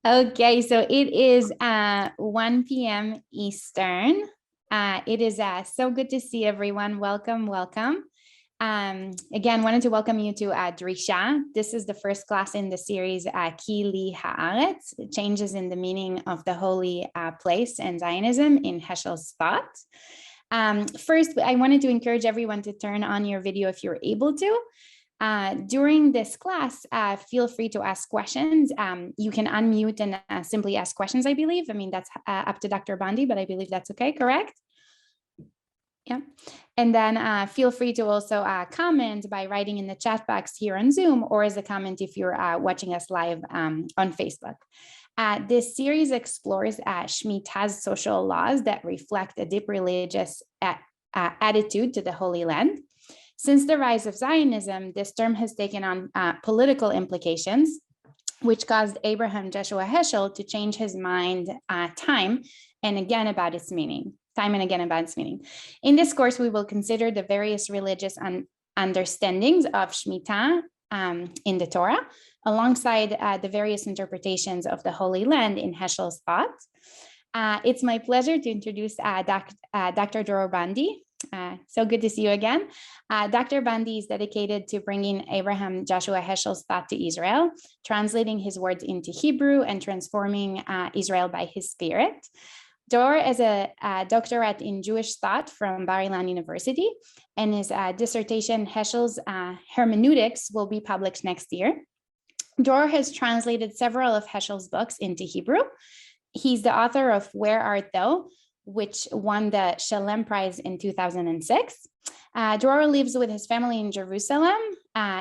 Okay, so it is 1 p.m. Eastern. It is so good to see everyone. Welcome, welcome. Again, wanted to welcome you to Drisha. This is the first class in the series Ki Li HaAretz, changes in the meaning of the holy place and Zionism in Heschel's thought. First, I wanted to encourage everyone to turn on your video if you're able to. During this class, feel free to ask questions. You can unmute and simply ask questions, I believe. I mean, that's up to Dr. Bondi, but I believe that's okay, correct? Yeah. And then feel free to also comment by writing in the chat box here on Zoom, or as a comment if you're watching us live on Facebook. This series explores Shemittah's social laws that reflect a deep religious attitude to the Holy Land. Since the rise of Zionism, this term has taken on political implications, which caused Abraham Joshua Heschel to change his mind time and again about its meaning. In this course, we will consider the various religious understandings of Shemittah in the Torah, alongside the various interpretations of the Holy Land in Heschel's thought. It's my pleasure to introduce Dr. Dror Bondi. So good to see you again. Dr. Bondi is dedicated to bringing Abraham Joshua Heschel's thought to Israel, translating his words into Hebrew and transforming Israel by his spirit. Dror is a doctorate in Jewish thought from Bar-Ilan University, and his dissertation, Heschel's Hermeneutics, will be published next year. Dror has translated several of Heschel's books into Hebrew. He's the author of Where Art Thou?, which won the Shalem Prize in 2006. Dror lives with his family in Jerusalem,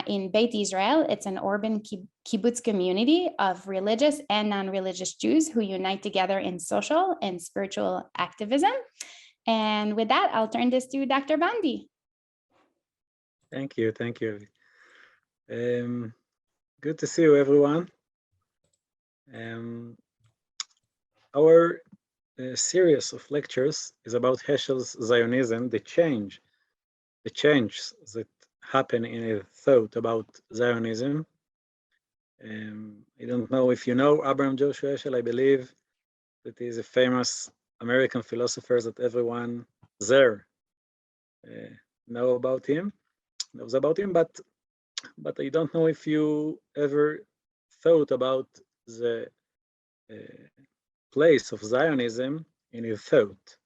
in Beit Israel. It's an urban kibbutz community of religious and non-religious Jews who unite together in social and spiritual activism. And with that, I'll turn this to Dr. Bondi. Thank you. Good to see you, everyone. Our series of lectures is about Heschel's Zionism, the change that happened in his thought about Zionism. I don't know if you know Abraham Joshua Heschel. I believe that he is a famous American philosopher that everyone there knows about him, but I don't know if you ever thought about the place of Zionism in your thought.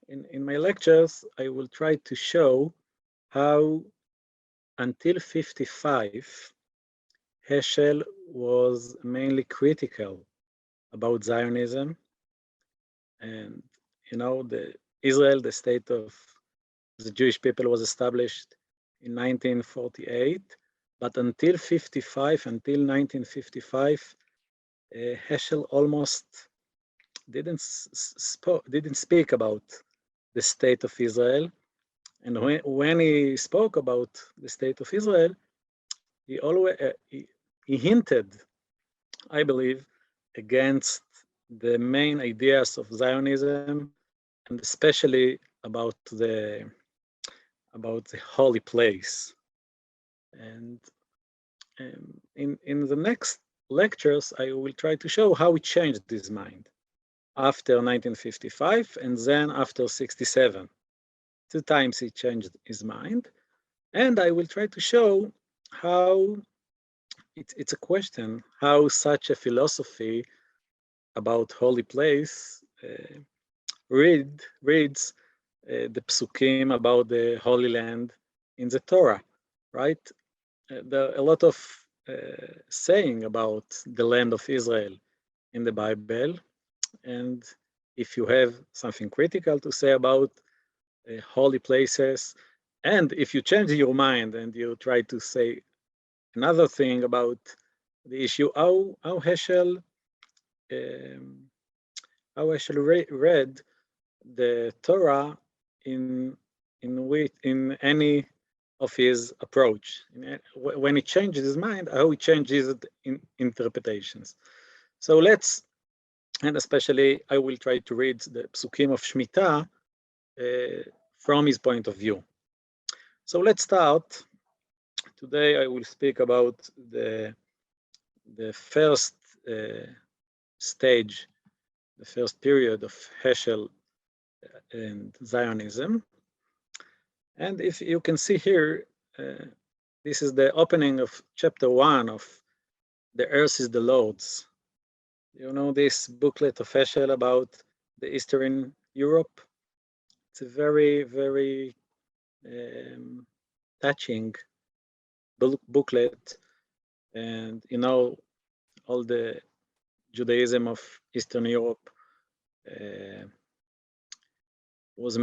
In my lectures, I will try to show how until 55, Heschel was mainly critical about Zionism. And, you know, Israel, the state of the Jewish people, was established in 1948, but until 1955, Heschel almost didn't speak about the state of Israel. And when he spoke about the state of Israel, he always he hinted, I believe, against the main ideas of Zionism, and especially about the holy place. And in the next lectures, I will try to show how he changed his mind after 1955 and then after 67. 2 times he changed his mind. And I will try to show how it's a question, how such a philosophy about holy place reads the psukim about the Holy Land in the Torah, right? There are a lot of saying about the land of Israel in the Bible. And if you have something critical to say about holy places, and if you change your mind and you try to say another thing about the issue, how Heschel read the Torah in any of his approach. When he changes his mind, how he changes it in interpretations. So and especially I will try to read the psukim of Shemittah from his point of view. So let's start. Today I will speak about the first stage, the first period of Heschel and Zionism. And if you can see here, this is the opening of chapter 1 of The Earth is the Lord's. You know this booklet of Heschel about the Eastern Europe? It's a very, very touching booklet. And you know, all the Judaism of Eastern Europe was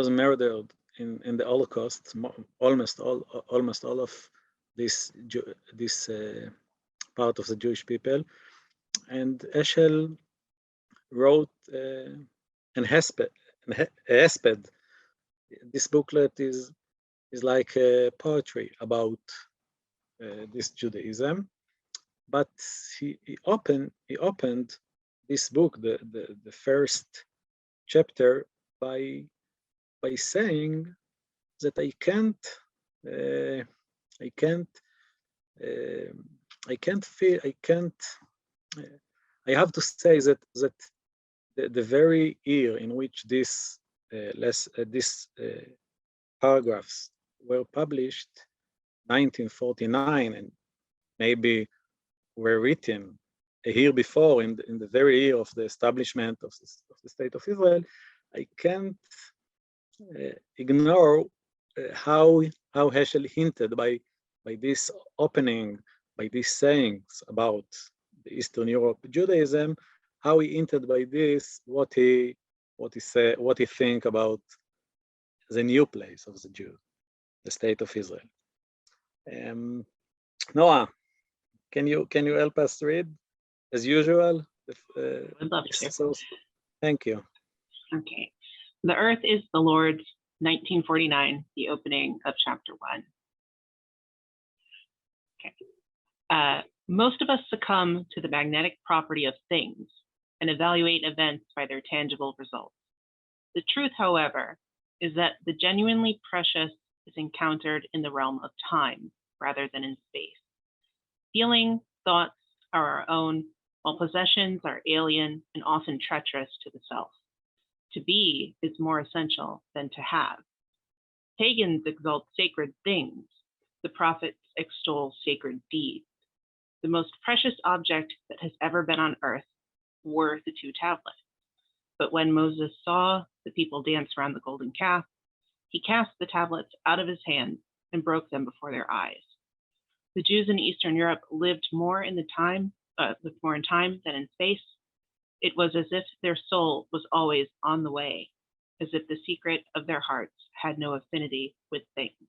murdered in the Holocaust. Almost all of this part of the Jewish people. And Heschel wrote an hesped. This booklet is like a poetry about this Judaism. But he opened this book, the first chapter, by saying that I have to say that the very year in which these paragraphs were published, 1949, and maybe were written a year before, in the very year of the establishment of the State of Israel, I can't ignore how Heschel hinted by this opening, by these sayings about the Eastern Europe Judaism, how he hinted by this what he think about the new place of the Jew, the State of Israel. Noah, can you help us read as usual? I'd love to. So, thank you. Okay. The Earth is the Lord's, 1949, the opening of chapter 1. Okay. Most of us succumb to the magnetic property of things and evaluate events by their tangible results. The truth, however, is that the genuinely precious is encountered in the realm of time rather than in space. Feeling, thoughts are our own, while possessions are alien and often treacherous to the self. To be is more essential than to have. Pagans exalt sacred things. The prophets extol sacred deeds. The most precious object that has ever been on earth were the 2 tablets. But when Moses saw the people dance around the golden calf, he cast the tablets out of his hand and broke them before their eyes. The Jews in Eastern Europe lived more in time than in space. It was as if their soul was always on the way, as if the secret of their hearts had no affinity with things.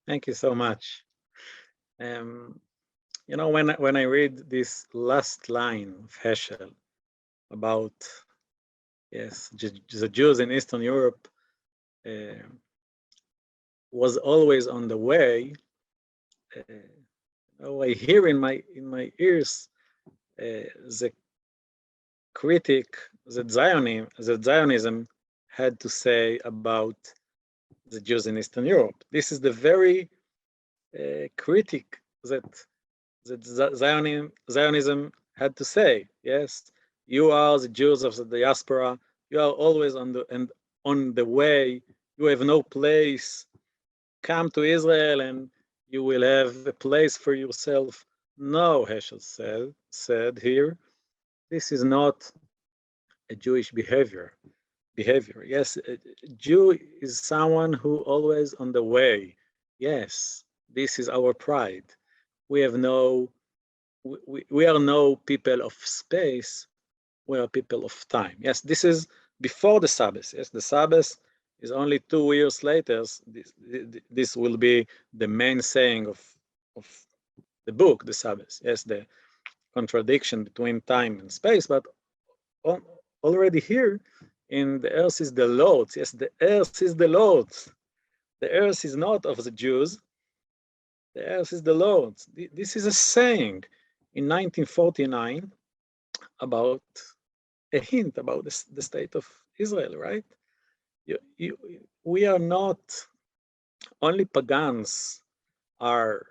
Thank you so much. You know, when I read this last line of Heschel about, yes, the Jews in Eastern Europe was always on the way, I hear in my ears the critic that Zionism had to say about the Jews in Eastern Europe. This is the very critic that Zionism had to say. Yes, you are the Jews of the diaspora. You are always on the way. You have no place. Come to Israel and you will have a place for yourself. No, Heschel said here, this is not a Jewish behavior. Yes, a Jew is someone who always on the way. Yes, this is our pride. We are no people of space. We are people of time. Yes, this is before the Sabbath. Yes, the Sabbath is only 2 years later. This will be the main saying of the book, the Sabbath. Yes, the contradiction between time and space, but already here in the earth is the Lord's. Yes, the earth is the Lord's. The earth is not of the Jews. The earth is the Lord's. This is a saying in 1949 about a hint about the state of Israel, right? We are not only pagans are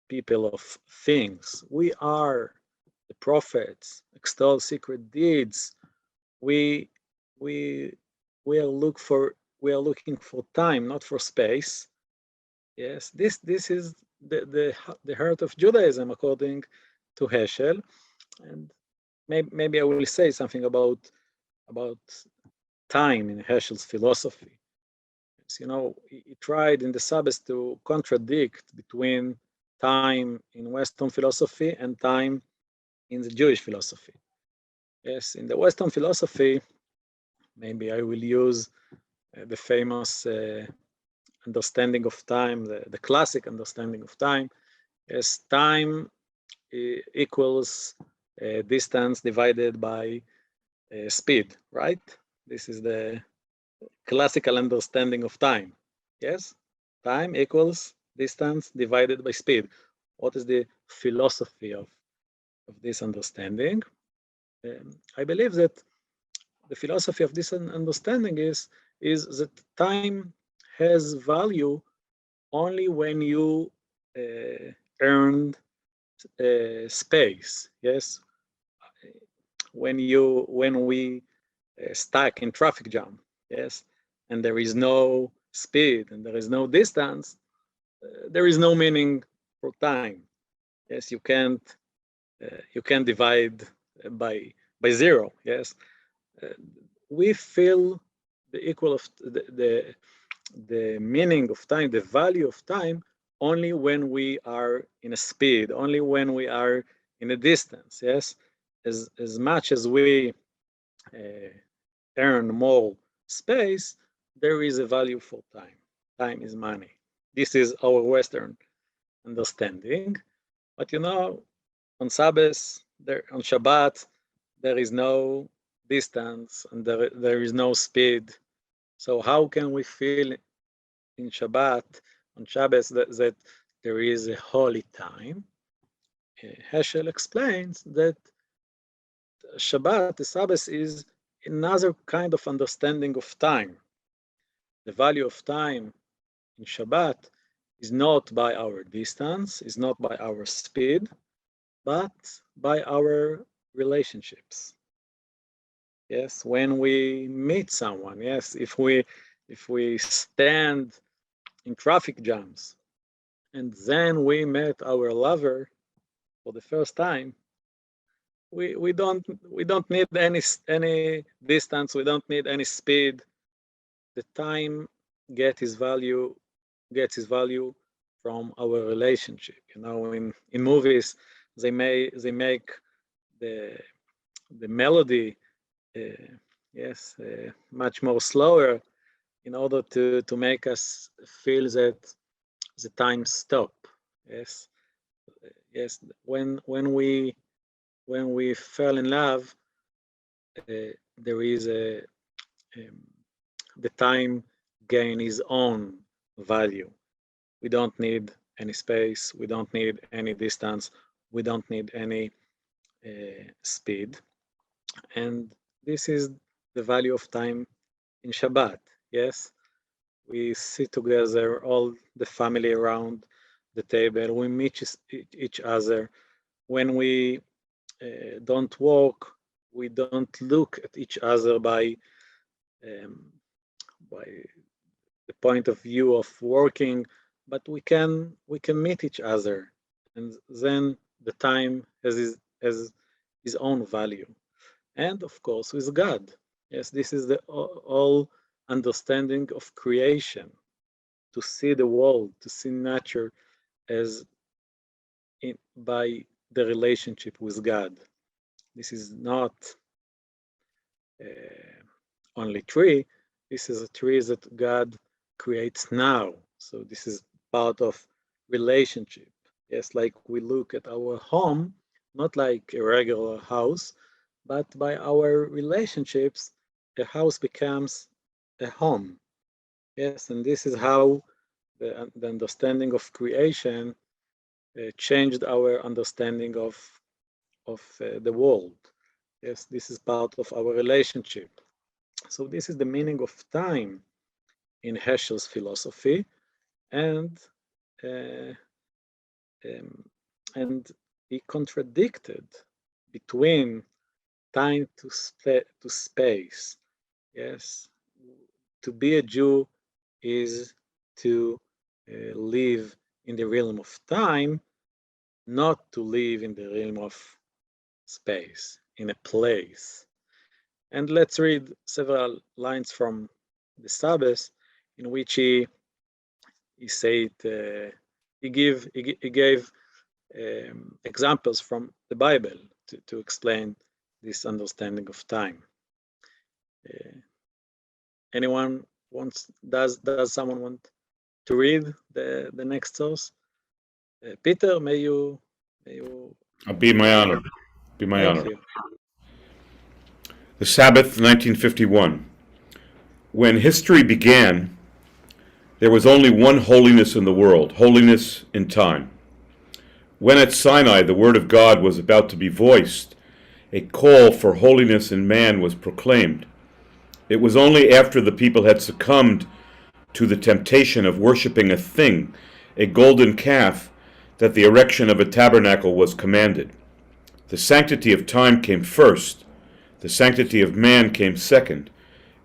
people of things. We are the prophets, extol secret deeds. We are looking for time, not for space. Yes, this is the heart of Judaism, according to Heschel. And maybe I will say something about time in Heschel's philosophy. You know, he tried in the Sabbath to contradict between time in Western philosophy and time in the Jewish philosophy. Yes, in the Western philosophy, maybe I will use the famous understanding of time, the classic understanding of time. Yes, time equals distance divided by speed, right? This is the classical understanding of time. Yes, time equals distance divided by speed. What is the philosophy of this understanding? I believe that the philosophy of this understanding is that time has value only when you earned space. Yes, when we stuck in traffic jam. Yes, and there is no speed and there is no distance. There is no meaning for time. Yes, you can't divide by zero. Yes, we feel the equal of the meaning of time, the value of time, only when we are in a speed, only when we are in a distance. Yes, as much as we earn more space, there is a value for time. Time is money. This is our Western understanding. But you know, on Sabbath, on Shabbat, there is no distance and there is no speed. So how can we feel in Shabbat, on Shabbos, that there is a holy time? Heschel explains that Shabbat, the Sabbath, is another kind of understanding of time. The value of time in Shabbat is not by our distance, is not by our speed, but by our relationships. Yes, when we meet someone, yes, if we stand in traffic jams and then we met our lover for the first time, we don't need any distance, we don't need any speed. The time gets his value from our relationship. You know, in movies, they make the melody much more slower in order to make us feel that the time stop. Yes, when we fell in love, there is the time gain its own value. We don't need any space, we don't need any distance, we don't need any speed. And this is the value of time in Shabbat. Yes, we sit together, all the family around the table, we meet each other. When we don't walk, we don't look at each other by the point of view of working, but we can meet each other, and then the time has his own value. And of course with God. Yes, this is the all understanding of creation, to see the world, to see nature as by the relationship with God. This is not only tree, this is a tree that God creates now. So this is part of relationship. Yes, like we look at our home, not like a regular house, but by our relationships, a house becomes a home. Yes, and this is how the understanding of creation changed our understanding of the world. Yes, this is part of our relationship. So this is the meaning of time in Heschel's philosophy, and he contradicted between time to space. Yes, to be a Jew is to live in the realm of time, not to live in the realm of space, in a place. And let's read several lines from the Sabbath in which he said he gave examples from the Bible to explain this understanding of time. Anyone wants? Does someone want to read the next source? Peter, may you? I'll be my honor. Be my Thank honor. you. The Sabbath, 1951. When history began, there was only one holiness in the world, holiness in time. When at Sinai the word of God was about to be voiced, a call for holiness in man was proclaimed. It was only after the people had succumbed to the temptation of worshiping a thing, a golden calf, that the erection of a tabernacle was commanded. The sanctity of time came first, the sanctity of man came second,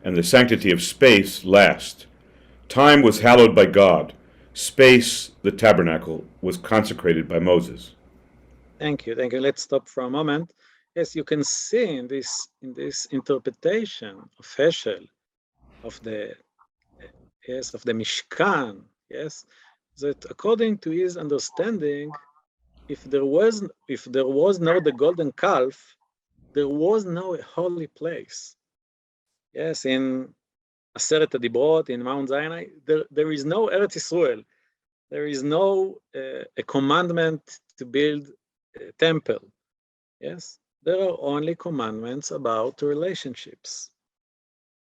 and the sanctity of space last. Time was hallowed by God. Space, the tabernacle, was consecrated by Moses. Thank you. Let's stop for a moment. Yes, you can see in this interpretation of Heschel of the Mishkan, yes, that according to his understanding, if there was no the golden calf, there was no holy place. Yes, in HaAretz Dibrot, in Mount Sinai, there is no Eretz Israel. There is no a commandment to build a temple. Yes, there are only commandments about relationships,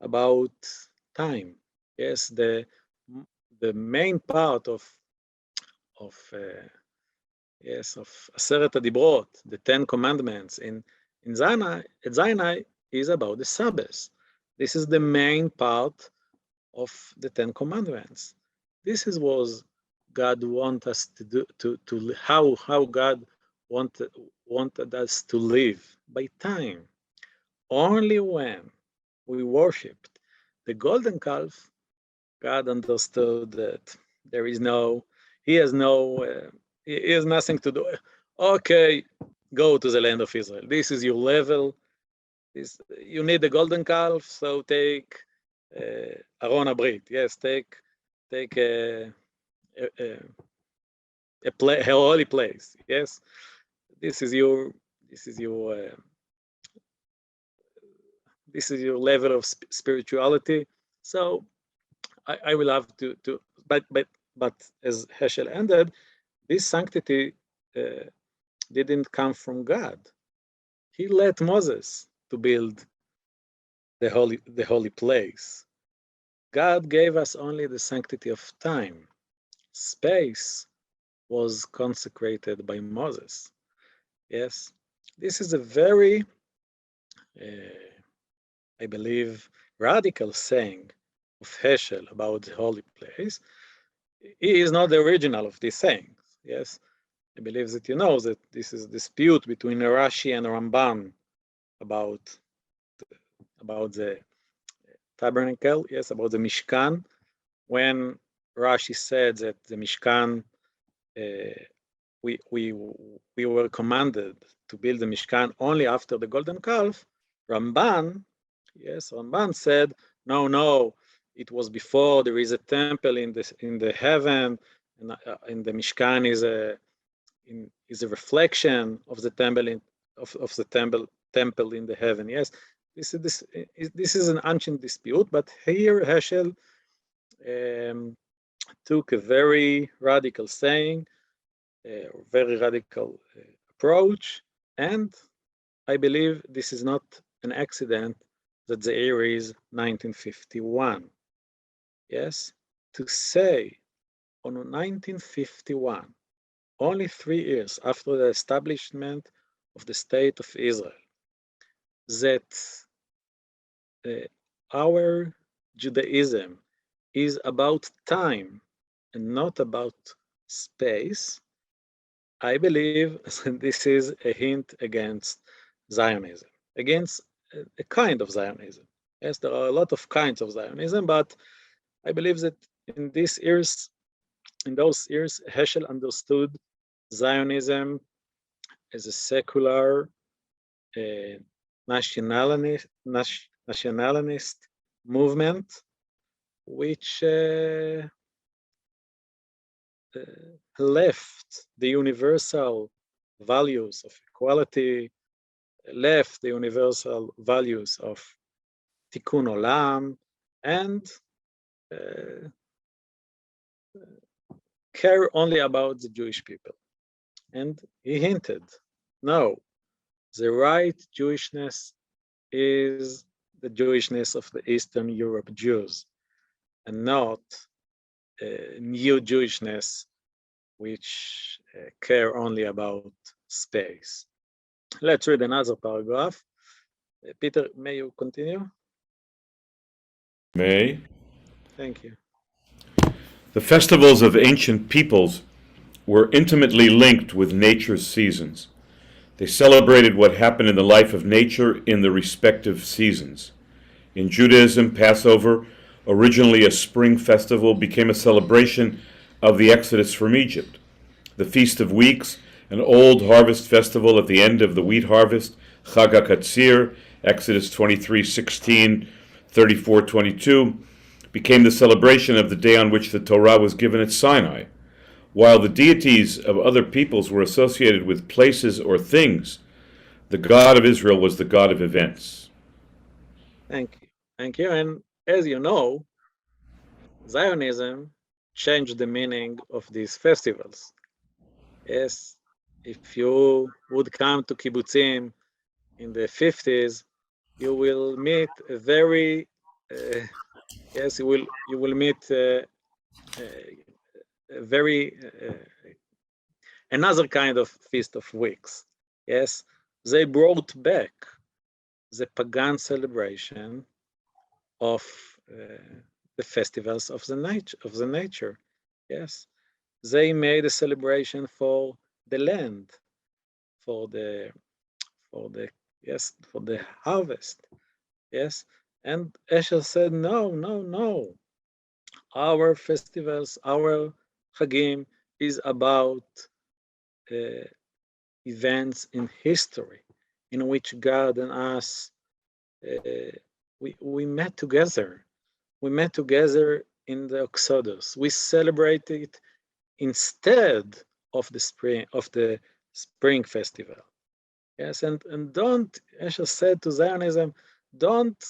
about time. Yes, the main part of HaAretz Dibrot, the 10 Commandments in Sinai is about the Sabbath. This is the main part of the 10 Commandments. This is what God want us to do, to how God wanted us to live by time. Only when we worshipped the golden calf, God understood that He has nothing to do. Okay, go to the land of Israel. This is your level. You need the golden calf, so take Aron Abrit. Yes, take a holy place. Yes, this is your level of spirituality. So I will have to but as Heschel ended, this sanctity didn't come from God. He let Moses to build the holy place. God gave us only the sanctity of time. Space was consecrated by Moses. Yes, this is a very, I believe, radical saying of Heschel about the holy place. He is not the original of these sayings. Yes, I believe that you know that this is a dispute between Rashi and Ramban about the tabernacle, yes, about the Mishkan. When Rashi said that the Mishkan, we were commanded to build the Mishkan only after the golden calf, Ramban said, no, it was before. There is a temple in the heaven, and the Mishkan is a reflection of the temple of the temple in the heaven. Yes, this is an ancient dispute, but here Heschel took a very radical saying, a very radical approach, and I believe this is not an accident that the year is 1951. Yes, to say on 1951, only 3 years after the establishment of the State of Israel, that our Judaism is about time and not about space, I believe this is a hint against Zionism, against a kind of Zionism. Yes, there are a lot of kinds of Zionism, but I believe that in those years, Heschel understood Zionism as a secular, nationalist movement, which left the universal values of equality, left the universal values of tikkun olam, and care only about the Jewish people. And he hinted, no, the right Jewishness is the Jewishness of the Eastern Europe Jews, and not new Jewishness which care only about space. Let's read another paragraph. Peter, may you continue? May. Thank you. The festivals of ancient peoples were intimately linked with nature's seasons. They celebrated what happened in the life of nature in the respective seasons. In Judaism, Passover, originally a spring festival, became a celebration of the exodus from Egypt. The Feast of Weeks, an old harvest festival at the end of the wheat harvest, Chag HaKatzir, Exodus 23:16, 34:22, became the celebration of the day on which the Torah was given at Sinai. While the deities of other peoples were associated with places or things, the God of Israel was the God of events. Thank you. Thank you. And as you know, Zionism changed the meaning of these festivals. Yes, if you would come to kibbutzim in the 50s, you will meet a very, yes, you will meet a very, another kind of Feast of Weeks. Yes, they brought back the pagan celebration of the festivals of the nature. Yes, they made a celebration for the land, for the harvest. Yes, and Heschel said, no. Our festivals, our Chagim is about events in history in which God and us we met together. We met together in the Exodus. We celebrated instead of the spring festival. Yes, and don't, Heschel said to Zionism, don't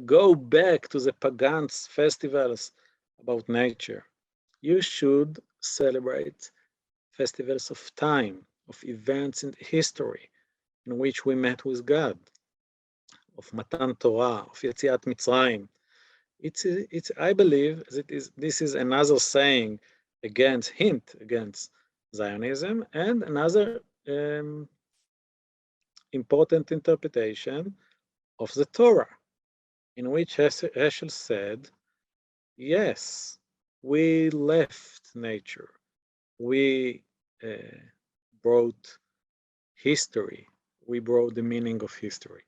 go back to the pagan festivals about nature. You should celebrate festivals of time, of events in history in which we met with God, of Matan Torah, of Yetziat Mitzrayim. It's I believe that this is another saying against Zionism, and another important interpretation of the Torah, in which Heschel said, yes, we left nature, we brought history, we brought the meaning of history.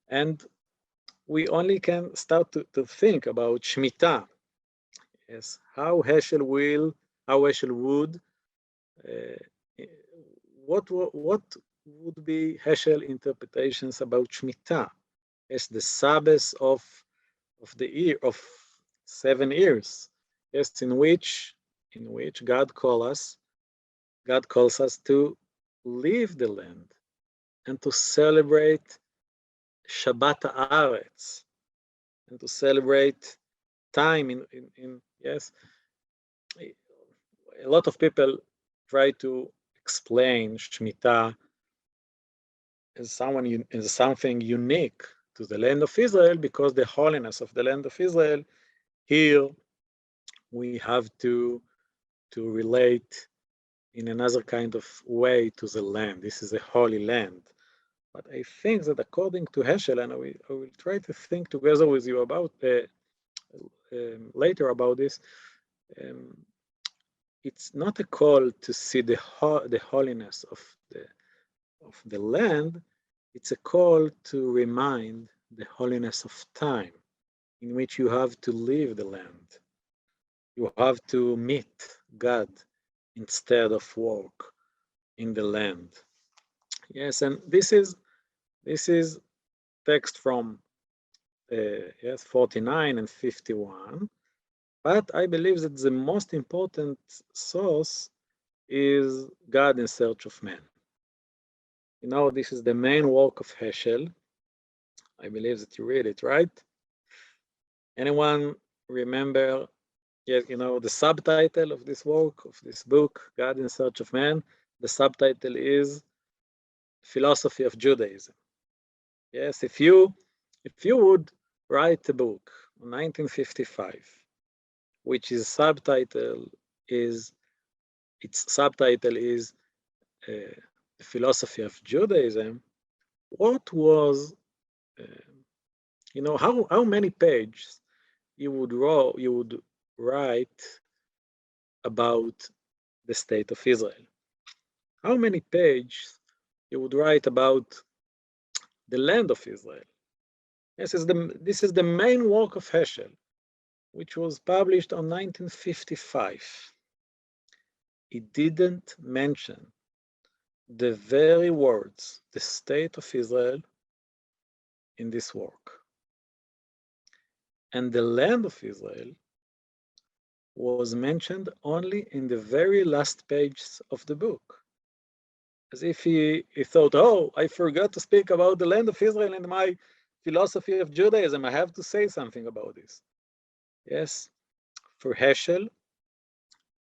And we only can start to think about Shemittah. Yes, how Heschel would, what would be Heschel interpretations about Shemittah as the Sabbath of the year of 7 years? Yes, in which God calls us to leave the land and to celebrate Shabbat HaAretz, and to celebrate time in yes. A lot of people try to explain Shemitah as something unique to the land of Israel, because the holiness of the land of Israel, here we have to relate in another kind of way to the land. This is a holy land. But I think that according to Heschel, and I will try to think together with you about later about this, it's not a call to see the holiness of the land. It's a call to remind the holiness of time in which you have to leave the land. You have to meet God instead of walk in the land. Yes, and this is text from 49 and 51. But I believe that the most important source is God in Search of Man. You know, this is the main work of Heschel. I believe that you read it, right? Anyone remember, yes, you know, the subtitle of this work, of this book, God in Search of Man? The subtitle is Philosophy of Judaism. Yes, if you would write a book in 1955, which its subtitle is the Philosophy of Judaism, what was, you know, how many pages you would write about the state of Israel? How many pages you would write about the land of Israel? This is the main work of Heschel, which was published in 1955. He didn't mention the very words, the state of Israel, in this work. And the land of Israel was mentioned only in the very last pages of the book. As if he thought, oh, I forgot to speak about the land of Israel in my philosophy of Judaism. I have to say something about this. Yes, for Heschel,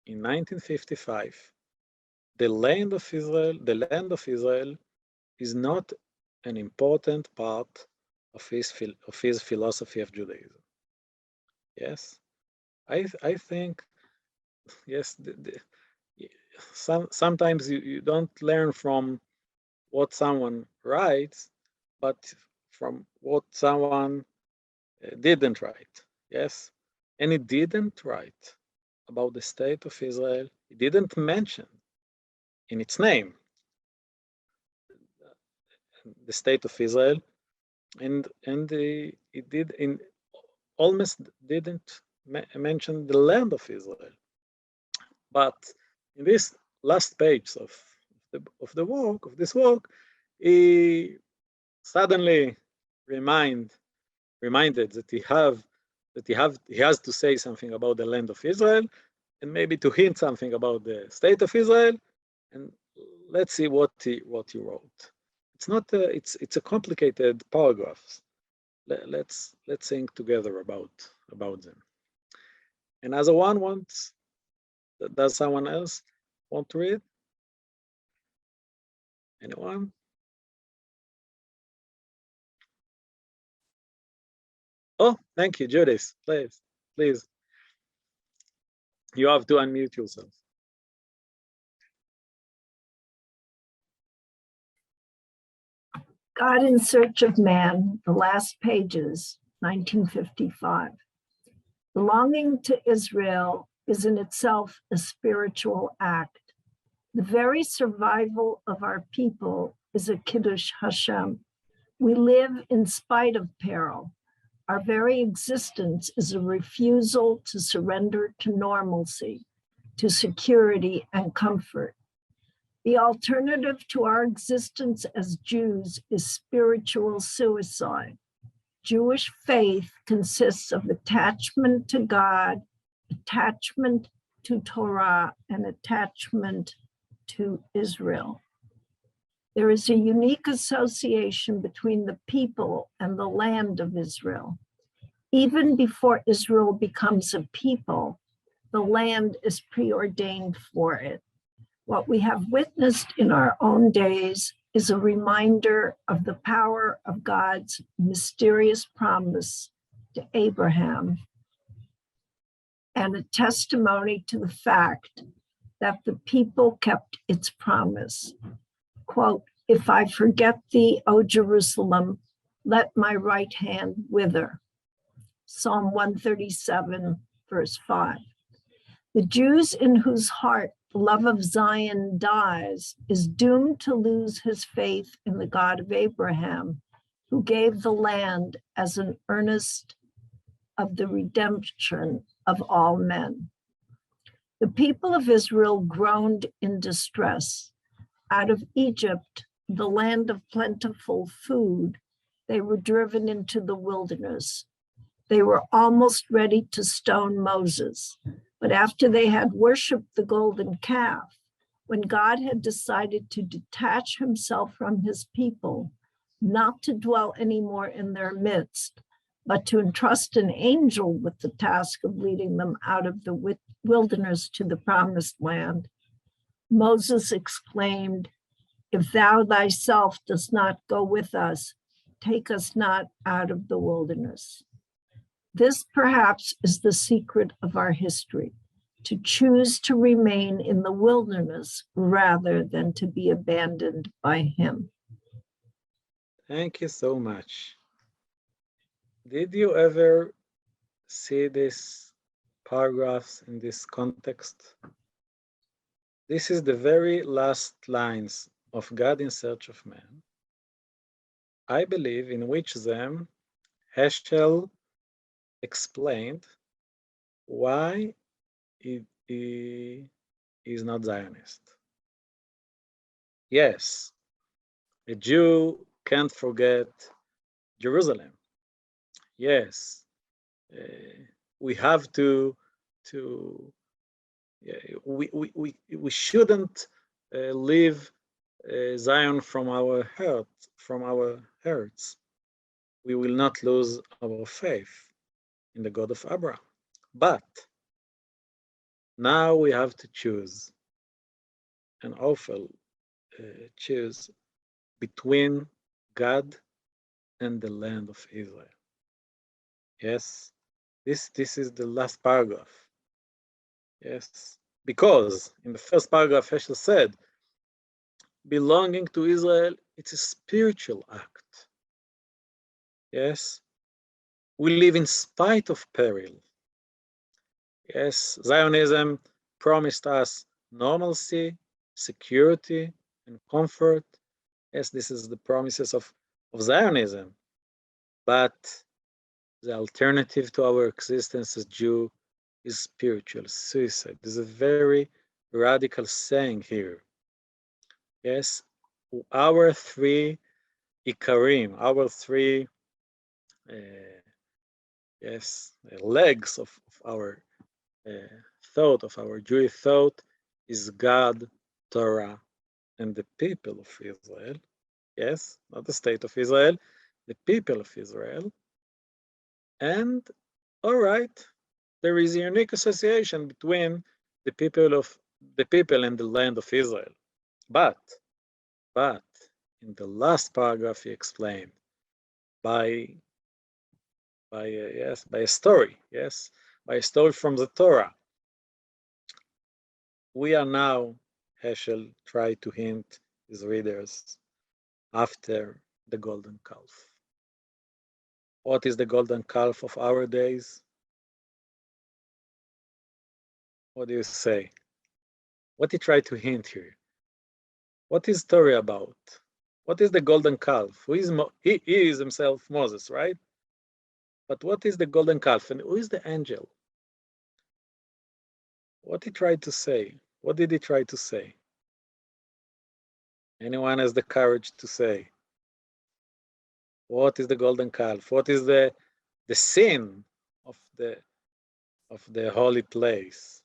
in 1955, the land of Israel is not an important part of his philosophy of Judaism. Yes, I think, yes, sometimes you don't learn from what someone writes, but from what someone didn't write. Yes, and he didn't write about the state of Israel. He didn't mention in its name the state of Israel, and he almost didn't mention the land of Israel. But in this last page of this work, he suddenly reminded that he has to say something about the land of Israel, and maybe to hint something about the state of Israel. And let's see what he wrote. It's not it's a complicated paragraphs. Let's think together about them. Another one wants. Does someone else want to read? Anyone? Oh, thank you, Judith. Please. You have to unmute yourself. God in Search of Man, the last pages, 1955. Belonging to Israel is in itself a spiritual act. The very survival of our people is a Kiddush Hashem. We live in spite of peril. Our very existence is a refusal to surrender to normalcy, to security and comfort. The alternative to our existence as Jews is spiritual suicide. Jewish faith consists of attachment to God, attachment to Torah, and attachment to Israel. There is a unique association between the people and the land of Israel. Even before Israel becomes a people, the land is preordained for it. What we have witnessed in our own days is a reminder of the power of God's mysterious promise to Abraham and a testimony to the fact that the people kept its promise. Quote, "If I forget thee, O Jerusalem, let my right hand wither." Psalm 137, verse 5. The Jews in whose heart the love of Zion dies, is doomed to lose his faith in the God of Abraham, who gave the land as an earnest of the redemption of all men. The people of Israel groaned in distress. Out of Egypt, the land of plentiful food, they were driven into the wilderness. They were almost ready to stone Moses. But after they had worshiped the golden calf, when God had decided to detach himself from his people, not to dwell anymore in their midst, but to entrust an angel with the task of leading them out of the wilderness to the promised land, Moses exclaimed, "If thou thyself dost not go with us, take us not out of the wilderness." This perhaps is the secret of our history, to choose to remain in the wilderness rather than to be abandoned by him. Thank you so much. Did you ever see these paragraphs in this context? This is the very last lines of God in Search of Man. I believe in which them Heschel explained why he is not Zionist. Yes, a Jew can't forget Jerusalem. Yes, we have to we shouldn't leave Zion from our hearts. We will not lose our faith in the God of Abraham. But now we have to choose an awful choose between God and the land of Israel. Yes, this is the last paragraph. Yes, because in the first paragraph, Heschel said, belonging to Israel, it's a spiritual act. Yes, we live in spite of peril. Yes, Zionism promised us normalcy, security, and comfort. Yes, this is the promises of Zionism. But the alternative to our existence as Jew is spiritual suicide. There's a very radical saying here. Yes, our three ikarim, our three legs of our thought, of our Jewish thought, is God, Torah, and the people of Israel. Yes, not the state of Israel, the people of Israel. And all right, there is a unique association between the people and the land of Israel. But in the last paragraph, he explained by a story, by a story from the Torah. We are now, Heschel tried to hint his readers, after the golden calf. What is the golden calf of our days? What do you say? What he tried to hint here? What is story about? What is the golden calf? Who is he is himself Moses, right? But what is the golden calf, and who is the angel? What he tried to say? What did he try to say? Anyone has the courage to say? What is the golden calf? What is the sin of the holy place?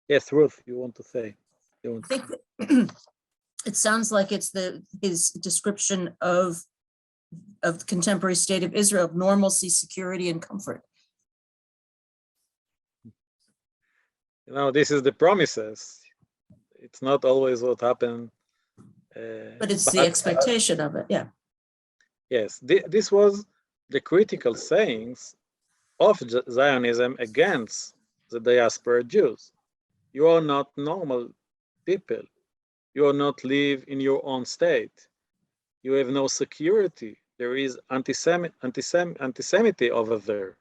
Yes, Ruth, you want to say? I think it sounds like it's his description of the contemporary state of Israel, of normalcy, security, and comfort. You know, this is the promises. It's not always what happened. But it's the expectation of it, yeah. Yes, this was the critical sayings of Zionism against the diaspora Jews. You are not normal people. You are not live in your own state. You have no security. There is anti-Semitism over there.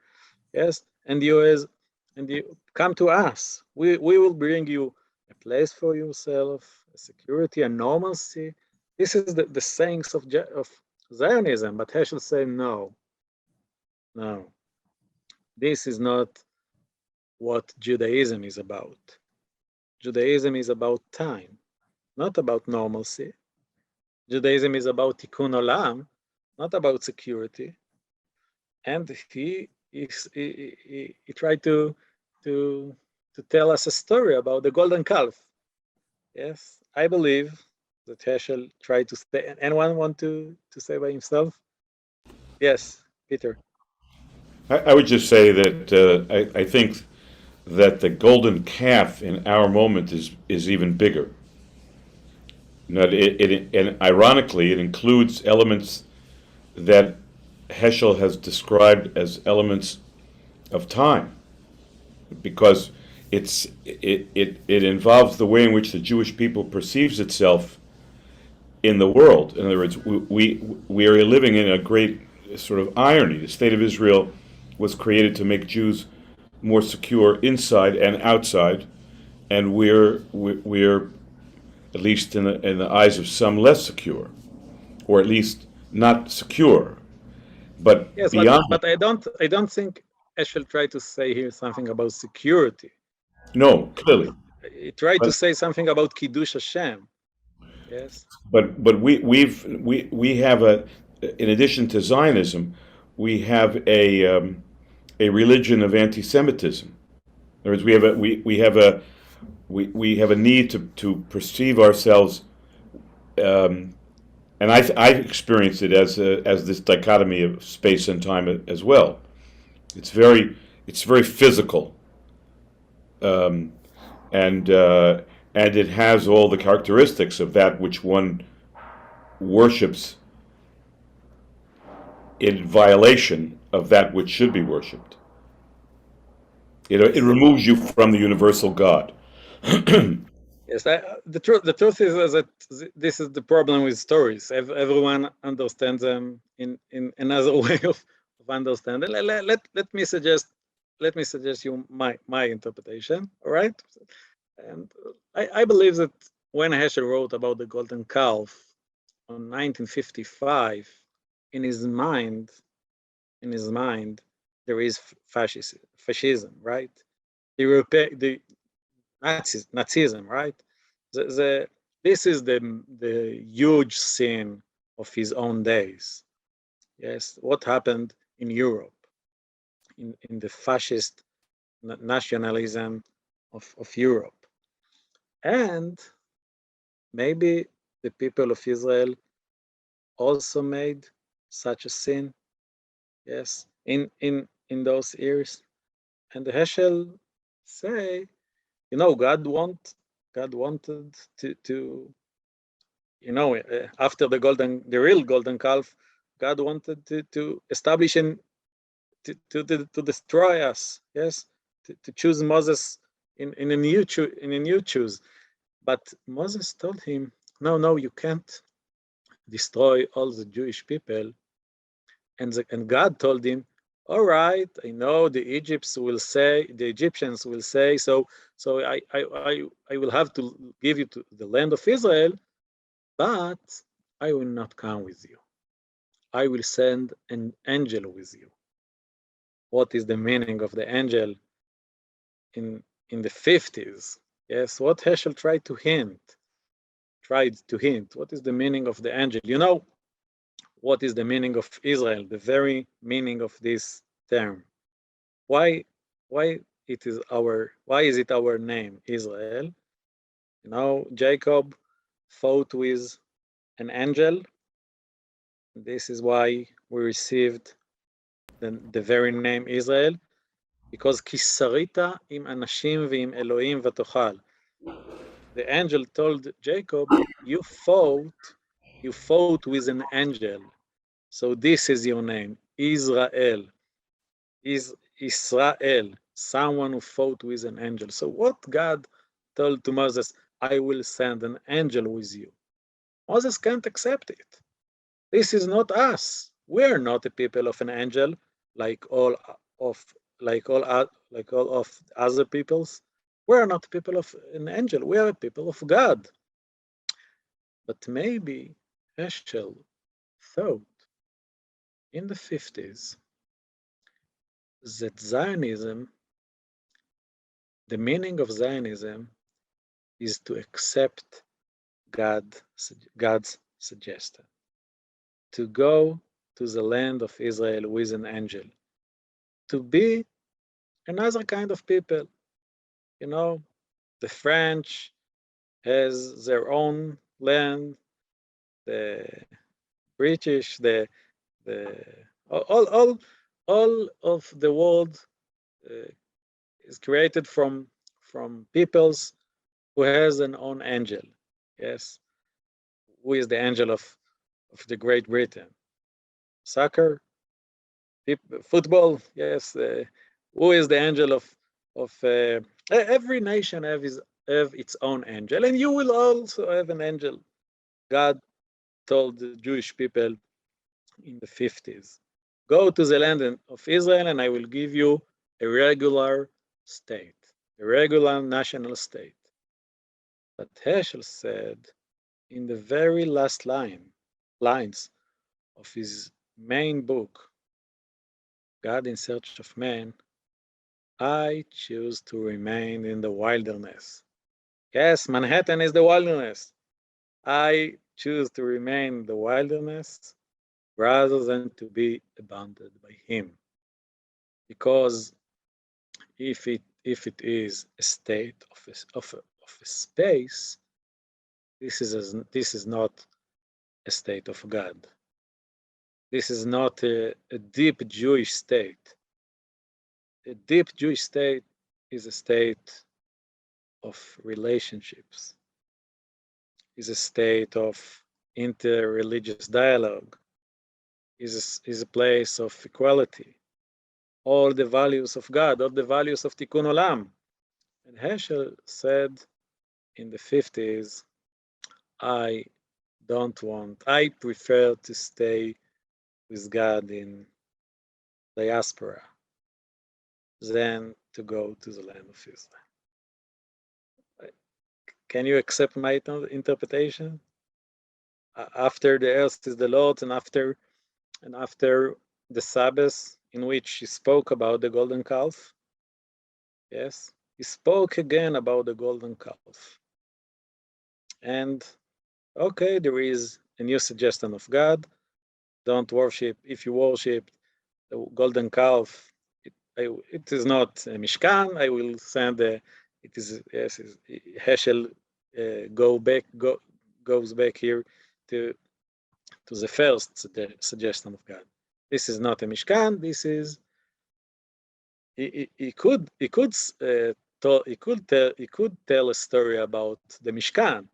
Yes, and you come to us. We will bring you a a place for yourself, a security, a normalcy. This is the sayings of Zionism, but Heschel said no. This is not what Judaism is about. Judaism is about time, not about normalcy. Judaism is about tikkun olam, not about security. And he tried to tell us a story about the golden calf. Yes, I believe that Heschel tried to say. Anyone want to say by himself? Yes, Peter. I would just say that I think that the golden calf in our moment is even bigger. And ironically, it includes elements that Heschel has described as elements of time, because it involves the way in which the Jewish people perceives itself in the world. In other words, we are living in a great sort of irony. The state of Israel was created to make Jews more secure inside and outside, and we're at least in the eyes of some less secure, or at least not secure. But yes, beyond, but I don't think Heschel tried to say here something about security. No, clearly. He tried to say something about Kiddush Hashem. Yes. But we have in addition to Zionism, we have a religion of anti-Semitism. In other words, we have a need to perceive ourselves, and I've experienced it as this dichotomy of space and time as well. It's very physical, and it has all the characteristics of that which one worships in violation of that which should be worshipped. It removes you from the universal God. Yes, the truth is that this is the problem with stories. Everyone understands them in another way of understanding. Let me suggest you my interpretation. All right, and I believe that when Heschel wrote about the golden calf in 1955, in his mind, there is fascism, right? The Nazism, right? This is the huge sin of his own days. Yes, what happened in Europe, in the fascist nationalism of Europe. And maybe the people of Israel also made such a sin, yes, in those years. And Heschel say, God wanted to after the real golden calf, God wanted to establish to destroy us, yes, to choose Moses in a new choose. But Moses told him, no, you can't destroy all the Jewish people. And God told him, all right, I know the Egyptians will say, so I will have to give you to the land of Israel, but I will not come with you. I will send an angel with you. What is the meaning of the angel in the 50s? Yes, what Heschel tried to hint. What is the meaning of the angel? What is the meaning of Israel? The very meaning of this term. Why is it our name, Israel? Jacob fought with an angel. This is why we received the very name Israel, because kisarita im anashim v'im Elohim v'tochal. The angel told Jacob, you fought with an angel. So this is your name, Israel. Is Israel, someone who fought with an angel. So what God told to Moses, I will send an angel with you. Moses can't accept it. This is not us. We're not a people of an angel like all of other peoples. We are not people of an angel, we are people of God. But maybe Heschel thought in the 50s that Zionism, the meaning of Zionism is to accept God's suggestion, to go to the land of Israel with an angel, to be another kind of people. You know, the French has their own land, the British, all of the world is created from peoples who has an own angel. Yes, who is the angel of the Great Britain? Soccer, football. Yes, who is the angel of every nation have its own angel, and you will also have an angel. God told the Jewish people in the 50s, go to the land of Israel and I will give you a regular state, a regular national state. But Heschel said in the very last lines of his main book, God in Search of Man, I choose to remain in the wilderness. Yes, Manhattan is the wilderness. I choose to remain in the wilderness rather than to be abandoned by him. Because if it is a state of a space, this is not a state of God. This is not a deep Jewish state. A deep Jewish state is a state of relationships, is a state of inter-religious dialogue, is a place of equality, all the values of God, all the values of Tikkun Olam. And Heschel said in the 50s, I prefer to stay with God in diaspora than to go to the land of Israel. Can you accept my interpretation? After the earth is the Lord's, and after the Sabbath in which he spoke about the golden calf, yes, he spoke again about the golden calf. And okay, there is a new suggestion of God. Don't worship. If you worship the golden calf, it is not a Mishkan. I will send it is, yes, Heschel goes back here to the first suggestion of God. This is not a Mishkan. This is he could tell a story about the Mishkan,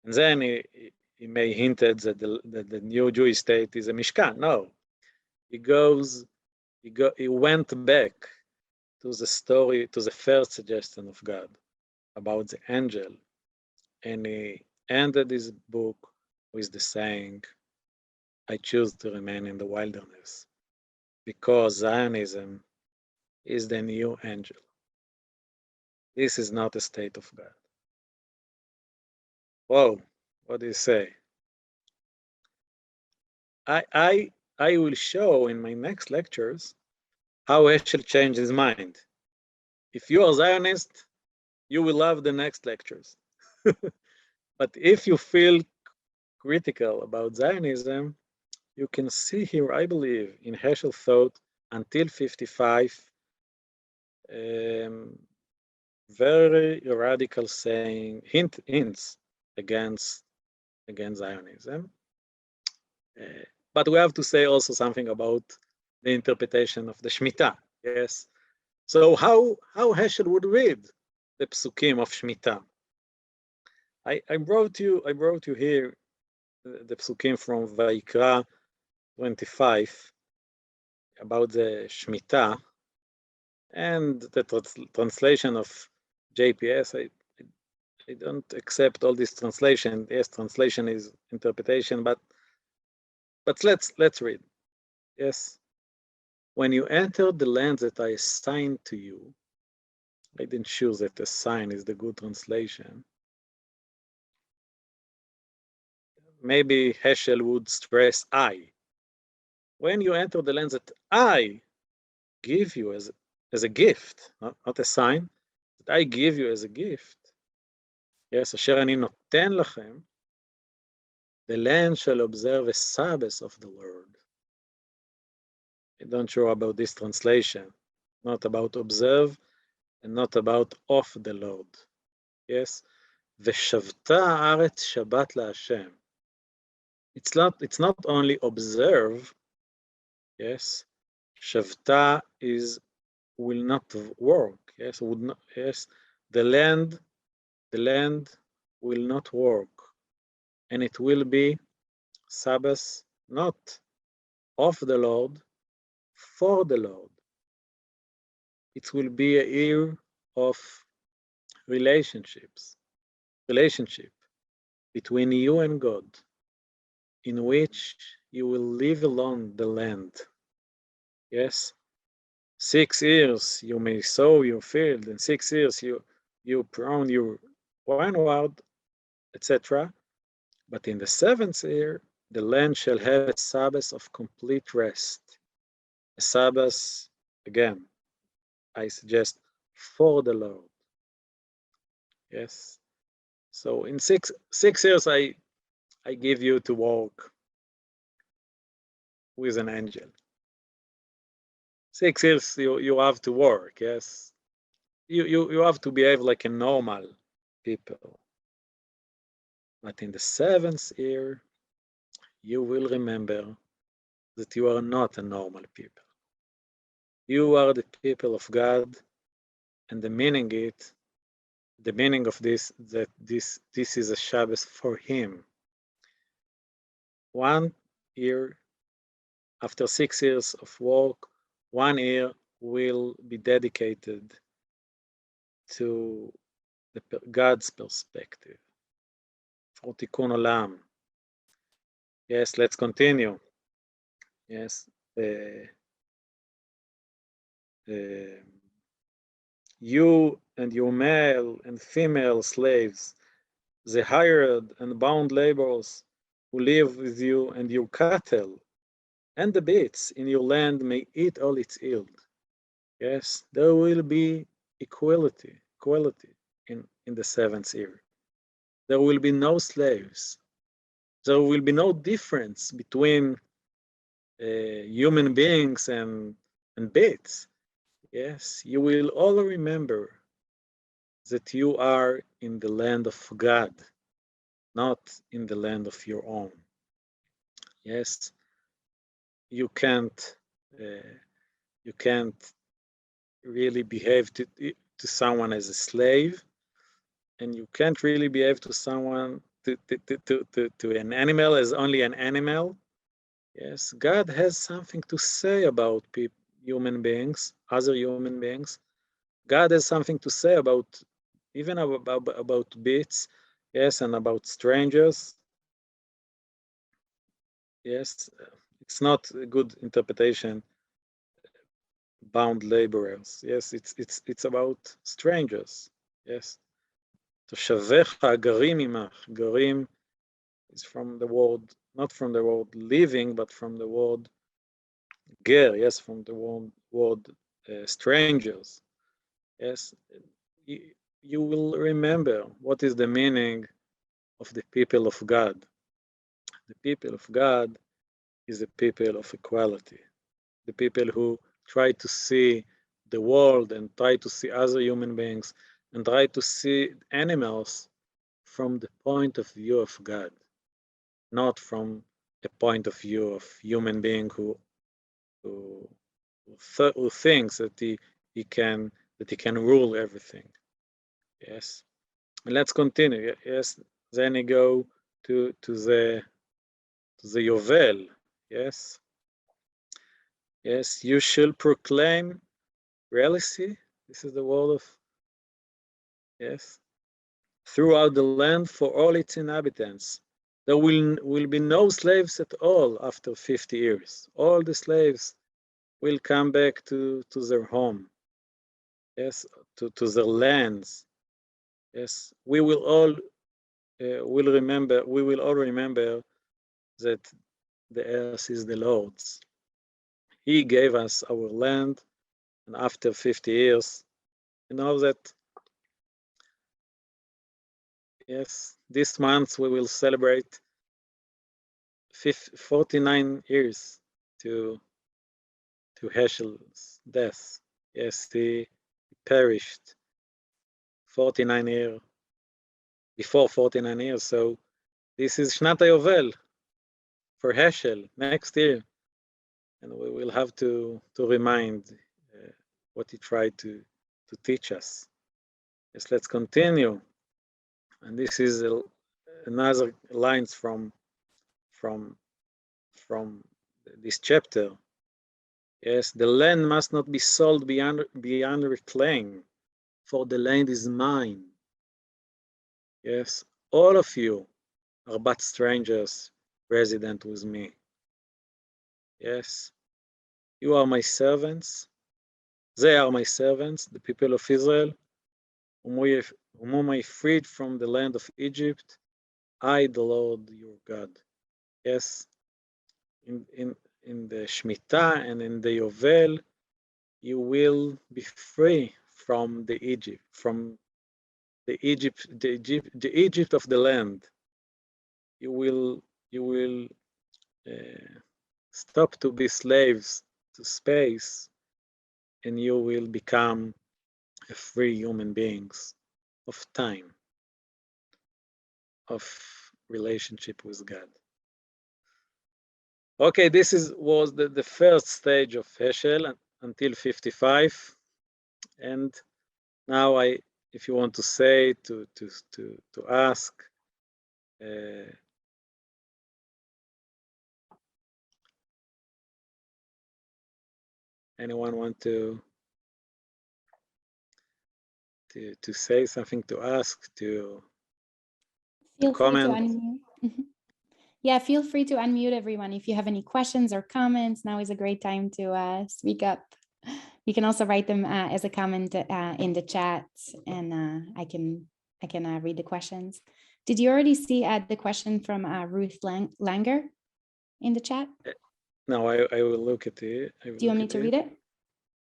and then he may hinted that the new Jewish state is a Mishkan. No, he went back to the story, to the first suggestion of God about the angel, and he ended his book with the saying, I choose to remain in the wilderness because Zionism is the new angel. This is not a state of God. Whoa, what do you say? I will show in my next lectures how Heschel changed his mind. If you are Zionist, you will love the next lectures. But if you feel critical about Zionism, you can see here, I believe, in Heschel thought until 55, very radical hints against Zionism. But we have to say also something about the interpretation of the Shemittah. Yes. So how Heschel would read the psukim of Shemittah? I brought you here the psukim from Vayikra 25 about the Shemittah, and the translation of JPS. I don't accept all this translation. Yes, translation is interpretation, but let's read. Yes. When you enter the land that I assigned to you, I didn't choose that a sign is the good translation. Maybe Heschel would stress I. When you enter the land that I give you as a gift, not a sign, that I give you as a gift. Yes, אשר אני נותן לכם, the land shall observe a Sabbath of the Lord. I don't sure about this translation, not about observe and not about of the Lord. Yes, ושבתה הארץ שבת להשם. It's not only observe. Yes, Shavta will not work. Yes, would not. Yes, the land will not work, and it will be Sabbath not of the Lord, for the Lord. It will be a year of relationship between you and God, in which you will live along the land. Yes, 6 years you may sow your field, and 6 years you prune your vineyard, etc. But in the 7th year, the land shall have a Sabbath of complete rest. A Sabbath, again, I suggest, for the Lord. Yes. So in six years, I give you to walk with an angel. 6 years you have to work. Yes. You have to behave like a normal people. But in the 7th year, you will remember that you are not a normal people. You are the people of God, and the meaning of this, that this is a Shabbos for Him. 1 year, after 6 years of work, 1 year will be dedicated to God's perspective. For Tikkun Olam. Yes, let's continue. Yes. You and your male and female slaves, the hired and bound laborers who live with you, and your cattle and the beasts in your land may eat all its yield. Yes, there will be equality in the 7th year. There will be no slaves. There will be no difference between human beings and beasts. Yes, you will all remember that you are in the land of God, not in the land of your own. Yes, you can't really behave to someone as a slave, and you can't really behave to someone to an animal as only an animal. Yes, God has something to say about human beings, other human beings. God has something to say about even about beasts, yes, and about strangers. Yes, it's not a good interpretation. Bound laborers. Yes, it's about strangers. Yes. תושביך גרים עמך. גרים is from the word, not from the word living, but from the word ger. Yes, from the word strangers. Yes, you will remember what is the meaning of the people of God. The people of God is the people of equality. The people who try to see the world and try to see other human beings and try to see animals from the point of view of God, not from a point of view of human being who thinks that he can rule everything. Yes, and let's continue. Yes, then you go to the Yovel. Yes. Yes, you shall proclaim reality. This is the word of, yes, throughout the land for all its inhabitants. There will be no slaves at all after 50 years. All the slaves will come back to their home. Yes, to their lands. Yes, we will all remember that the earth is the Lord's. He gave us our land, and after 50 years, you know that, yes, this month we will celebrate 49 years to Heschel's death. Yes, he perished 49 years, before 49 years. So this is Shnat HaYovel for Heschel next year. And we will have to remind what he tried to teach us. Yes, let's continue. And this is another lines from this chapter. Yes, the land must not be sold beyond reclaim, for the land is mine. Yes, all of you are but strangers resident with me. Yes, you are my servants. They are my servants, the people of Israel, whom I freed from the land of Egypt. I, the Lord your God. Yes, in the Shemittah and in the Yovel, you will be free from the Egypt of the land. You will stop to be slaves to space, and you will become a free human beings of time, of relationship with God. Okay, this was the first stage of Heschel until 55, and now if you want to say, to ask, anyone want to say something, to ask, to comment? Free to unmute. Yeah, feel free to unmute everyone. If you have any questions or comments, now is a great time to speak up. You can also write them as a comment in the chat, and I can read the questions. Did you already see the question from Ruth Langer in the chat? No, I will look at it. Do you want me to read it?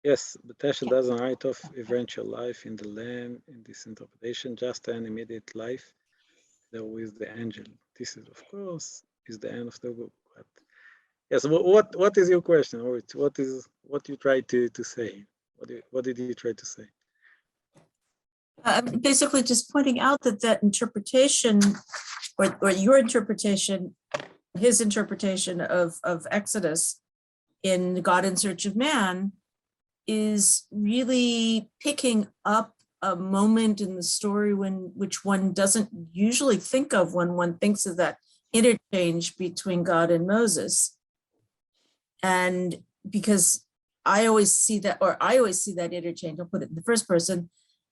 Yes, but Heschel doesn't write of eventual life in the land in this interpretation, just an immediate life there with the angel. This is, of course, is the end of the book. But yes, what is your question, or what you try to say? What did you try to say? Basically just pointing out that interpretation, or your interpretation, his interpretation of Exodus in God in Search of Man is really picking up a moment in the story which one doesn't usually think of when one thinks of that interchange between God and Moses. And because I always see that interchange, I'll put it in the first person,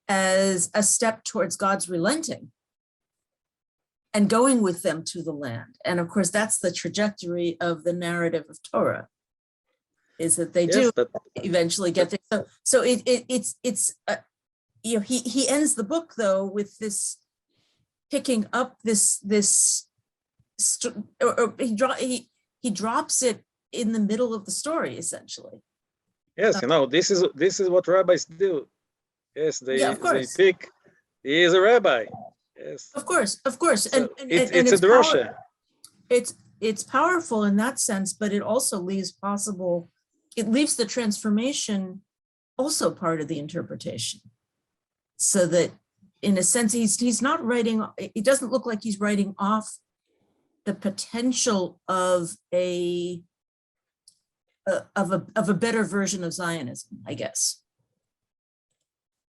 as a step towards God's relenting and going with them to the land. And of course, that's the trajectory of the narrative of Torah, is that they do eventually get there. So it's you know, he ends the book though with this picking up he drops it in the middle of the story essentially. Yes, you know, this is what rabbis do. Yes, they pick. He is a rabbi. Yes, of course, so it's a drosha. It's powerful in that sense, but it also leaves the transformation also part of the interpretation. So that in a sense, he's not writing, it doesn't look like he's writing off the potential of a better version of Zionism, I guess.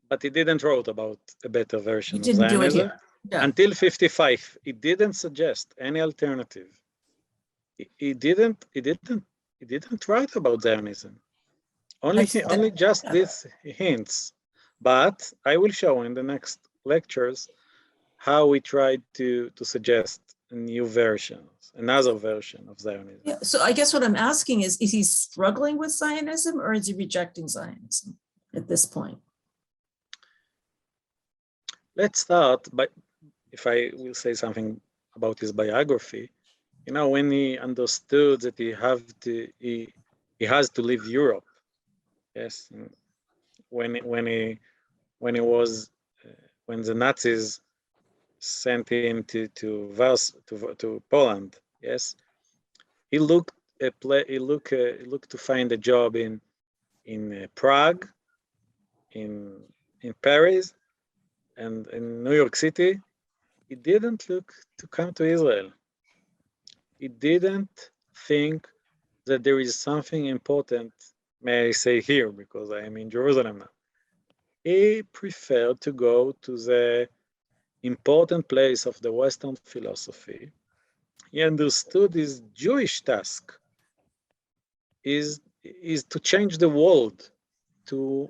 But he didn't write about a better version of Zionism. Do it here. Yeah. Until 55. He didn't suggest any alternative. He didn't write about Zionism. Only just these hints. But I will show in the next lectures how we tried to suggest new versions, another version of Zionism. Yeah, so I guess what I'm asking is he struggling with Zionism or is he rejecting Zionism at this point? let's start by, if I will say something about his biography, you know, when he understood that he has to leave Europe, yes, when the Nazis sent him to Poland, yes, he looked to find a job in Prague, in Paris, and in New York City. He didn't look to come to Israel. He didn't think that there is something important, may I say here, because I am in Jerusalem now. He preferred to go to the important place of the Western philosophy. He understood his Jewish task is to change the world, to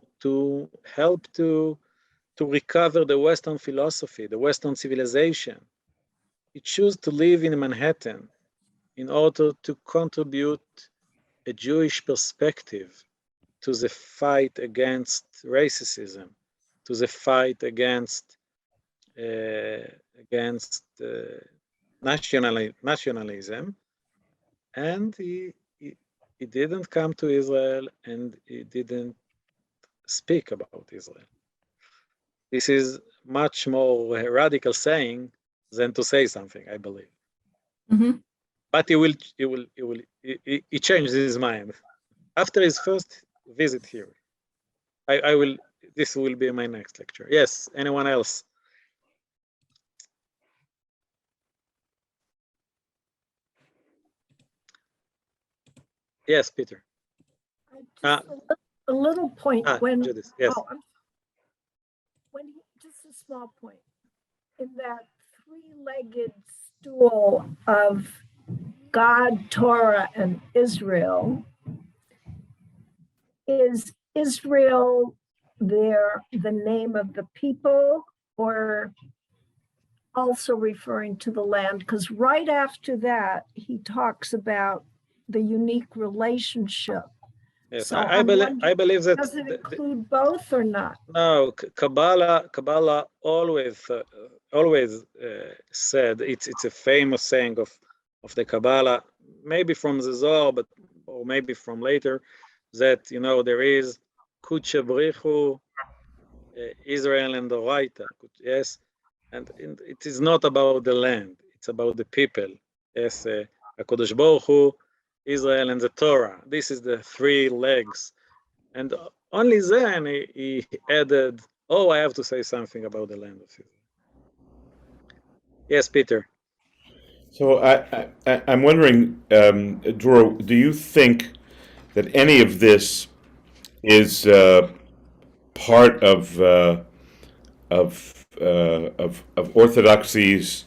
help to recover the Western philosophy, the Western civilization. He chose to live in Manhattan in order to contribute a Jewish perspective to the fight against racism, to the fight against nationalism, and he didn't come to Israel, and he didn't speak about Israel. This is much more radical saying than to say something, I believe. Mhm. But he changed his mind after his first visit here. This will be my next lecture. Yes, anyone else? Yes, Peter. Just a little point when Judith, yes. Just a small point. In that three-legged stool of God, Torah, and Israel, is Israel the name of the people, or also referring to the land? Because right after that, he talks about the unique relationship. Yes, So I believe that. Does it include both or not? No, Kabbalah always said, it's a famous saying of the Kabbalah, maybe from the Zohar, or maybe from later, that, you know, there is Kudsha Brichu, Israel and the Raita, yes, and it is not about the land, it's about the people, yes, HaKadosh Baruch Hu, Israel and the Torah. This is the three legs, and only then he added, oh, I have to say something about the land of Israel. Yes, Peter. So I'm wondering, Dror, do you think that any of this is part of Orthodoxy's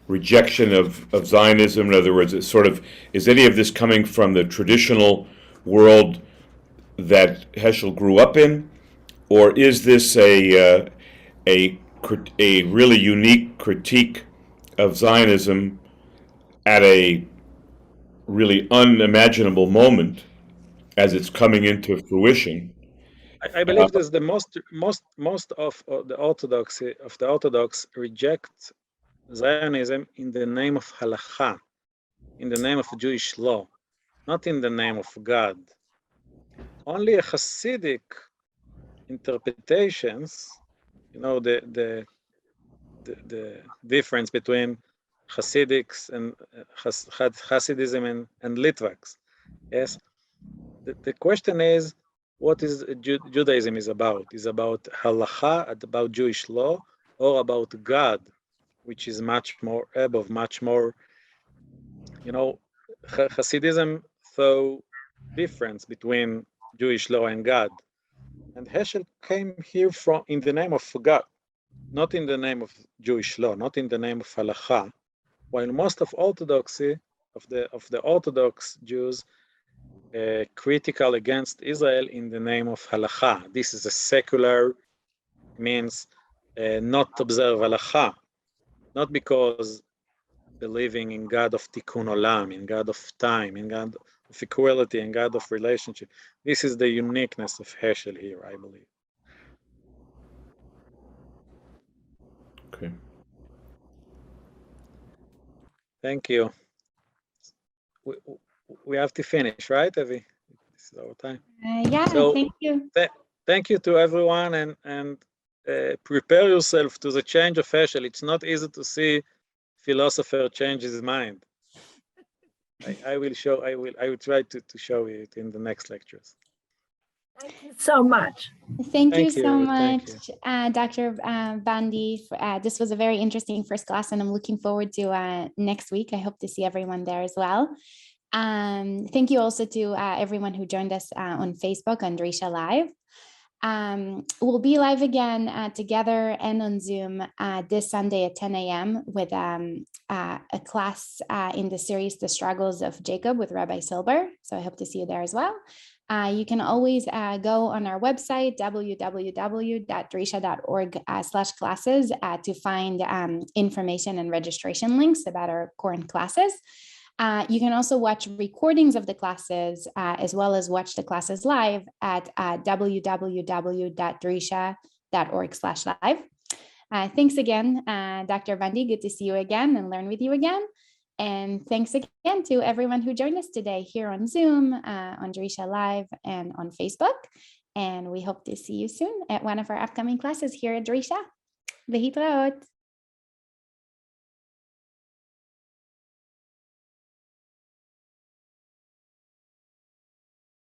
rejection of Zionism? In other words, is any of this coming from the traditional world that Heschel grew up in, or is this a really unique critique of Zionism at a really unimaginable moment as it's coming into fruition? I believe that the most of the Orthodox reject Zionism in the name of halakha, in the name of Jewish law, not in the name of God. Only a Hasidic interpretations, you know, the difference between Hasidics and Hasidism and Litvaks. Yes, the question is, what is Judaism is about? Is about halakha, about Jewish law, or about God, which is much more above, much more, you know, Hasidism saw difference between Jewish law and God. And Heschel came here in the name of God, not in the name of Jewish law, not in the name of halakha, while most of Orthodoxy, of the Orthodox Jews, critical against Israel in the name of halakha. This is a secular, means not observe halakha, not because believing in God of tikkun olam, in God of time, in God of equality, in God of relationship. This is the uniqueness of Heschel here, I believe. Okay. Thank you. We have to finish, right, Avi? This is our time. Yeah, So, thank you. Thank you to everyone, and prepare yourself to the change of Heschel. It's not easy to see philosopher change his mind. I will try to show you it in the next lectures. Thank you so much. Thank you Thank so you, much, thank Dr. Bondi. This was a very interesting first class, and I'm looking forward to next week. I hope to see everyone there as well. Thank you also to everyone who joined us on Facebook on Drisha Live. We'll be live again together and on Zoom this Sunday at 10 a.m. with a class in the series, The Struggles of Jacob with Rabbi Silber. So I hope to see you there as well. You can always go on our website, www.drisha.org/classes to find information and registration links about our current classes. You can also watch recordings of the classes as well as watch the classes live at www.drisha.org/live. Thanks again, Dr. Bondi. Good to see you again and learn with you again. And thanks again to everyone who joined us today here on Zoom, on Drisha Live, and on Facebook. And we hope to see you soon at one of our upcoming classes here at Drisha. Lehitraot.